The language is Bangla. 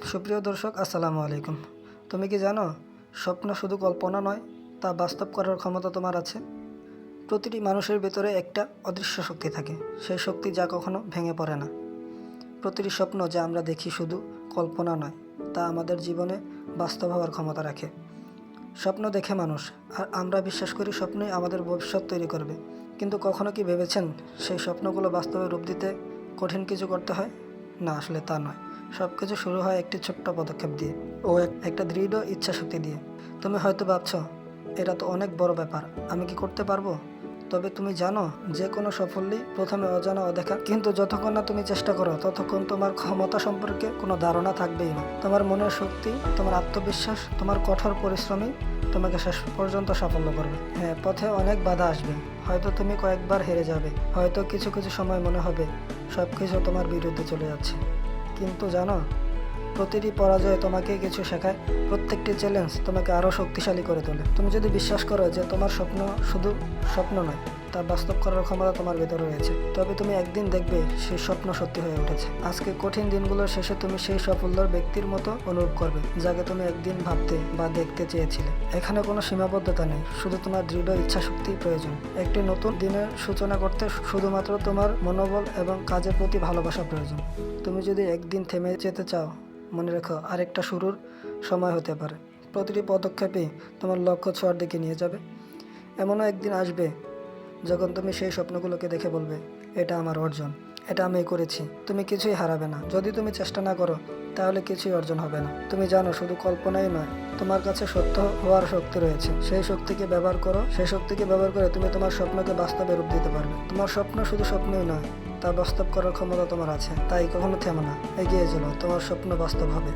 সুপ্রিয় দর্শক, আসসালামু আলাইকুম। তুমি কি জানো, স্বপ্ন শুধু কল্পনা নয়, তা বাস্তব করার ক্ষমতা তোমার আছে। প্রতিটি মানুষের ভেতরে একটা অদৃশ্য শক্তি থাকে, সেই শক্তি যা কখনো ভেঙে পড়ে না। প্রতিটি স্বপ্ন যা আমরা দেখি শুধু কল্পনা নয়, তা আমাদের জীবনে বাস্তব হওয়ার ক্ষমতা রাখে। স্বপ্ন দেখে মানুষ, আর আমরা বিশ্বাস করি স্বপ্নই আমাদের ভবিষ্যৎ তৈরি করবে। কিন্তু কখনো কি ভেবেছেন, সেই স্বপ্নগুলো বাস্তবে রূপ দিতে কঠিন কিছু করতে হয়? না, আসলে তা নয়। সব কিছু শুরু হয় একটি ছোট্ট পদক্ষেপ দিয়ে ও একটা দৃঢ় ইচ্ছাশক্তি দিয়ে। তুমি হয়তো ভাবছো, এটা তো অনেক বড় ব্যাপার, আমি কি করতে পারবো? তবে তুমি জানো, যে কোনো সাফল্যই প্রথমে অজানা অদেখা, কিন্তু যতক্ষণ না তুমি চেষ্টা করো ততক্ষণ তোমার ক্ষমতা সম্পর্কে কোনো ধারণা থাকবেই না। তোমার মনের শক্তি, তোমার আত্মবিশ্বাস, তোমার কঠোর পরিশ্রমই তোমাকে শেষ পর্যন্ত সাফল্য করবে। হ্যাঁ, পথে অনেক বাধা আসবে, হয়তো তুমি কয়েকবার হেরে যাবে, হয়তো কিছু কিছু সময় মনে হবে সব কিছু তোমার বিরুদ্ধে চলে যাচ্ছে। কিন্তু জানো, প্রতিটি পরাজয় তোমাকে কিছু শেখায়, প্রত্যেকটি চ্যালেঞ্জ তোমাকে আরও শক্তিশালী করে তোলে। তুমি যদি বিশ্বাস করো যে তোমার স্বপ্ন শুধু স্বপ্ন নয়, তা বাস্তব করার ক্ষমতা তোমার ভেতরে রয়েছে, তবে তুমি একদিন দেখবে সেই স্বপ্ন সত্যি হয়ে উঠেছে। আজকে কঠিন দিনগুলোর শেষে তুমি সেই সাফল্যর ব্যক্তির মতো অনুভব করবে, যাকে তুমি একদিন ভাবতে বা দেখতে চেয়েছিলে। এখানে কোনো সীমাবদ্ধতা নেই, শুধু তোমার দৃঢ় ইচ্ছাশক্তি প্রয়োজন। একটি নতুন দিনের সূচনা করতে শুধুমাত্র তোমার মনোবল এবং কাজের প্রতি ভালোবাসা প্রয়োজন। তুমি যদি একদিন থেমে যেতে চাও, মনে রেখো, আরেকটা শুরুর সময় হতে পারে। প্রতিটি পদক্ষেপেই তোমার লক্ষ্য ছোঁয়ার দিকে নিয়ে যাবে। এমনও একদিন আসবে যখন তুমি সেই স্বপ্নগুলোকে দেখে বলবে, এটা আমার অর্জন, এটা আমি করেছি। তুমি কিছুই হারাবে না। যদি তুমি চেষ্টা না করো, তাহলে কিছুই অর্জন হবে না। তুমি জানো, শুধু কল্পনাই নয়, তোমার কাছে সত্য হওয়ার শক্তি রয়েছে। সেই শক্তিকে ব্যবহার করো, সেই শক্তিকে ব্যবহার করে তুমি তোমার স্বপ্নকে বাস্তবে রূপ দিতে পারবে। তোমার স্বপ্ন শুধু স্বপ্নই নয়, তা বাস্তব করার ক্ষমতা তোমার আছে। তাই কখনো থেমো না, এগিয়ে চলো, তোমার স্বপ্ন বাস্তব হবে।